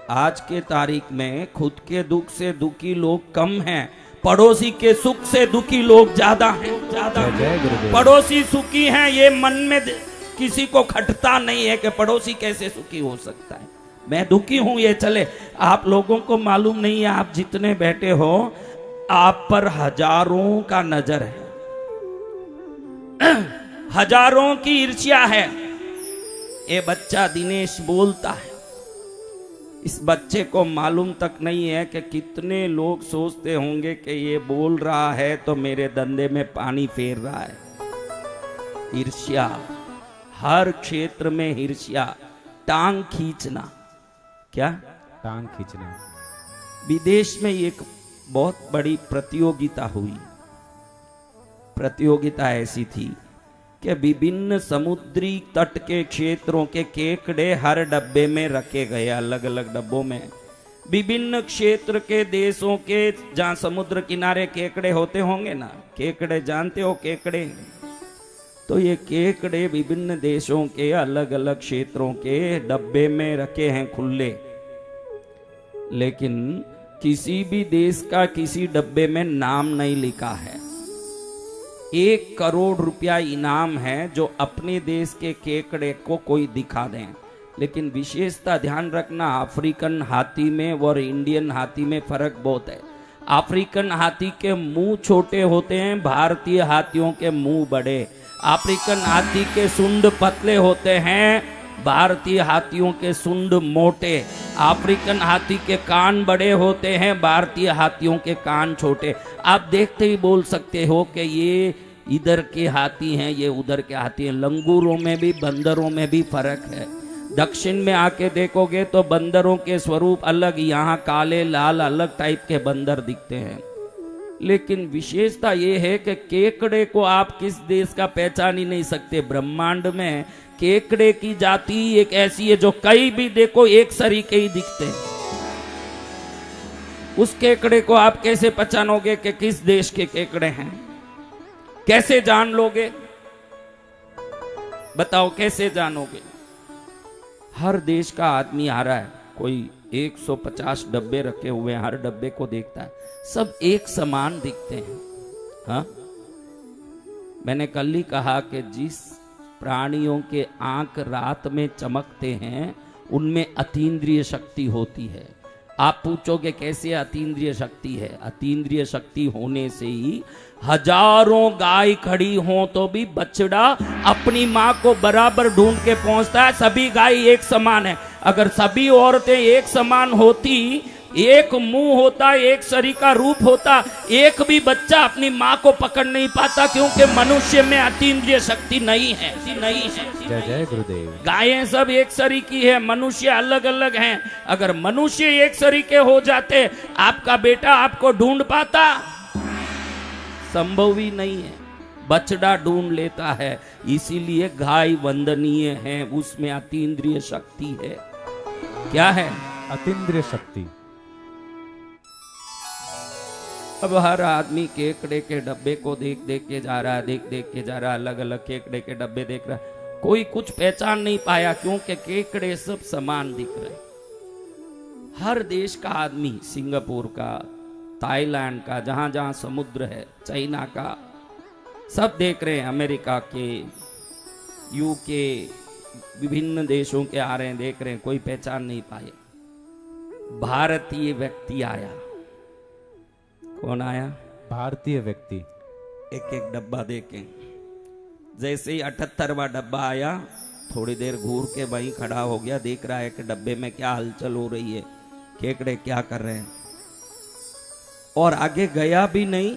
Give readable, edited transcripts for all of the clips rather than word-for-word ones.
आज के तारीख में खुद के दुख से दुखी लोग कम हैं, पड़ोसी के सुख से दुखी लोग ज्यादा हैं। पड़ोसी सुखी हैं, ये मन में किसी को खटता नहीं है कि पड़ोसी कैसे सुखी हो सकता है। मैं दुखी हूं ये चले, आप लोगों को मालूम नहीं है, आप जितने बैठे हो आप पर हजारों का नजर है, हजारों की ईर्ष्या है। ये बच्चा दिनेश बोलता है, इस बच्चे को मालूम तक नहीं है कि कितने लोग सोचते होंगे कि ये बोल रहा है तो मेरे धंधे में पानी फेर रहा है। ईर्ष्या, हर क्षेत्र में ईर्ष्या, टांग खींचना। क्या? टांग खींचना। विदेश में एक बहुत बड़ी प्रतियोगिता हुई। प्रतियोगिता ऐसी थी कि विभिन्न समुद्री तट के क्षेत्रों के केकड़े हर डब्बे में रखे गए, अलग अलग डब्बों में। विभिन्न क्षेत्र के देशों के जहां समुद्र किनारे केकड़े होते होंगे ना, केकड़े जानते हो केकड़े, तो ये केकड़े विभिन्न देशों के अलग अलग क्षेत्रों के डब्बे में रखे हैं खुले। लेकिन किसी भी देश का किसी डब्बे में नाम नहीं लिखा है। 1 करोड़ रुपया इनाम है जो अपने देश के केकड़े को कोई दिखा दें। लेकिन विशेषता ध्यान रखना, अफ्रीकन हाथी में और इंडियन हाथी में फर्क बहुत है। अफ्रीकन हाथी के मुंह छोटे होते हैं, भारतीय हाथियों के मुंह बड़े। अफ्रीकन हाथी के सूंड पतले होते हैं, भारतीय हाथियों के सूंड मोटे। अफ्रीकन हाथी के कान बड़े होते हैं, भारतीय हाथियों के कान छोटे। आप देखते ही बोल सकते हो कि ये इधर के हाथी हैं, ये उधर के हाथी हैं। लंगूरों में भी, बंदरों में भी फर्क है। दक्षिण में आके देखोगे तो बंदरों के स्वरूप अलग, यहाँ काले लाल अलग टाइप के बंदर दिखते हैं। लेकिन विशेषता ये है कि केकड़े को आप किस देश का पहचान ही नहीं सकते। ब्रह्मांड में केकड़े की जाति एक ऐसी है जो कहीं भी देखो एक सरीके ही दिखते हैं। उस केकड़े को आप कैसे पहचानोगे कि किस देश के केकड़े हैं? कैसे जान लोगे? बताओ कैसे जानोगे? हर देश का आदमी आ रहा है, कोई 150 डब्बे रखे हुए हैं, हर डब्बे को देखता है, सब एक समान दिखते हैं। हाँ, मैंने कल ही कहा कि जिस प्राणियों के आंख रात में चमकते हैं उनमें अतीन्द्रिय शक्ति होती है। आप पूछोगे कैसे अतीन्द्रिय शक्ति है? अतीन्द्रिय शक्ति होने से ही हजारों गाय खड़ी हो तो भी बछड़ा अपनी मां को बराबर ढूंढ के पहुंचता है। सभी गाय एक समान है। अगर सभी औरतें एक समान होती, एक मुंह होता, एक शरीर का रूप होता, एक भी बच्चा अपनी मां को पकड़ नहीं पाता, क्योंकि मनुष्य में अतीन्द्रिय शक्ति नहीं है। जय जय गुरुदेव। गायें सब एक शरीर की है, मनुष्य अलग अलग हैं। अगर मनुष्य एक शरीर के हो जाते, आपका बेटा आपको ढूंढ पाता? संभव ही नहीं है। बछड़ा ढूंढ लेता है, इसीलिए गाय वंदनीय है, उसमें अतीन्द्रिय शक्ति है। क्या है? अतीन्द्रिय शक्ति। अब हर आदमी केकड़े के डब्बे को देख देख के जा रहा है, देख देख के जा रहा है, अलग अलग केकड़े के डब्बे देख रहा है। कोई कुछ पहचान नहीं पाया, क्योंकि केकड़े सब समान दिख रहे। हर देश का आदमी, सिंगापुर का, थाईलैंड का, जहां जहां समुद्र है, चाइना का, सब देख रहे हैं। अमेरिका के, यूके, विभिन्न देशों के आ रहे हैं, देख रहे हैं, कोई पहचान नहीं पाए। भारतीय व्यक्ति आया। कौन आया? भारतीय व्यक्ति। एक एक डब्बा देके, जैसे ही 78वां डब्बा आया, थोड़ी देर घूर के वहीं खड़ा हो गया, देख रहा है कि डब्बे में क्या हलचल हो रही है, केकड़े क्या कर रहे हैं। और आगे गया भी नहीं,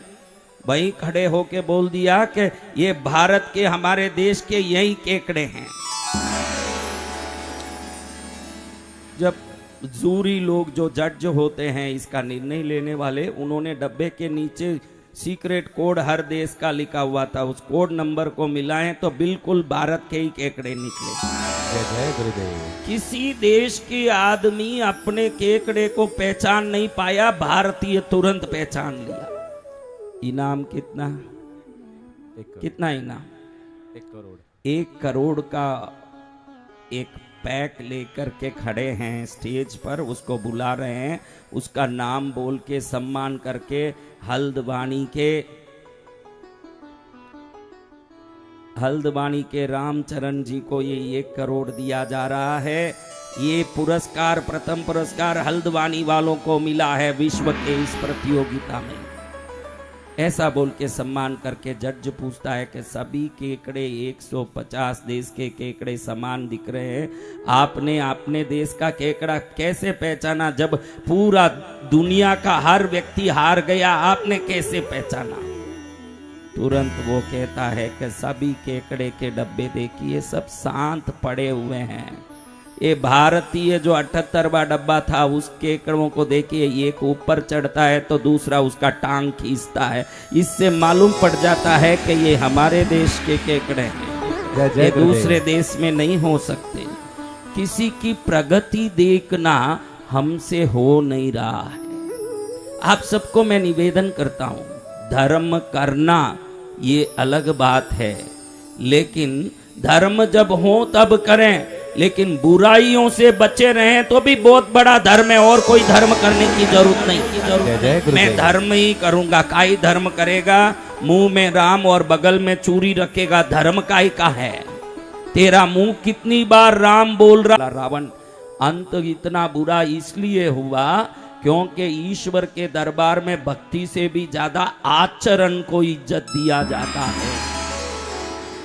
वहीं खड़े होके बोल दिया कि ये भारत के, हमारे देश के यही केकड़े हैं। जब जूरी लोग, जो जज होते हैं, इसका निर्णय लेने वाले, उन्होंने डब्बे के नीचे सीक्रेट कोड हर देश का लिखा हुआ था, उस कोड नंबर को मिलाएं तो बिल्कुल भारत के ही केकड़े निकले। जय जय गुरुदेव। किसी देश के आदमी अपने केकड़े को पहचान नहीं पाया, भारतीय तुरंत पहचान लिया। इनाम कितना? कितना इनाम? 1 करोड़। 1 करोड़ का एक पैक लेकर के खड़े हैं स्टेज पर, उसको बुला रहे हैं, उसका नाम बोल के सम्मान करके हल्द्वानी के रामचरण जी को ये 1 करोड़ दिया जा रहा है। ये पुरस्कार, प्रथम पुरस्कार हल्द्वानी वालों को मिला है विश्व के इस प्रतियोगिता में। ऐसा बोल के सम्मान करके जज पूछता है कि सभी केकड़े 150 देश के केकड़े समान दिख रहे हैं, आपने अपने देश का केकड़ा कैसे पहचाना? जब पूरा दुनिया का हर व्यक्ति हार गया, आपने कैसे पहचाना? तुरंत वो कहता है कि सभी केकड़े के डब्बे देखिए, सब शांत पड़े हुए हैं। ये भारतीय जो 78वां डब्बा था, उस केकड़ों को देखिए, एक ऊपर चढ़ता है तो दूसरा उसका टांग खींचता है। इससे मालूम पड़ जाता है कि ये हमारे देश के केकड़े हैं, ये दूसरे देश में नहीं हो सकते। किसी की प्रगति देखना हमसे हो नहीं रहा है। आप सबको मैं निवेदन करता हूं, धर्म करना ये अलग बात है, लेकिन धर्म जब हो तब करें, लेकिन बुराइयों से बचे रहें तो भी बहुत बड़ा धर्म है। और कोई धर्म करने की जरूरत नहीं। मैं धर्म ही करूंगा। काई धर्म करेगा? मुंह में राम और बगल में चूरी रखेगा, धर्म काई का है? तेरा मुंह कितनी बार राम बोल रहा? रावण अंत इतना बुरा इसलिए हुआ क्योंकि ईश्वर के दरबार में भक्ति से भी ज्यादा आचरण को इज्जत दिया जाता है।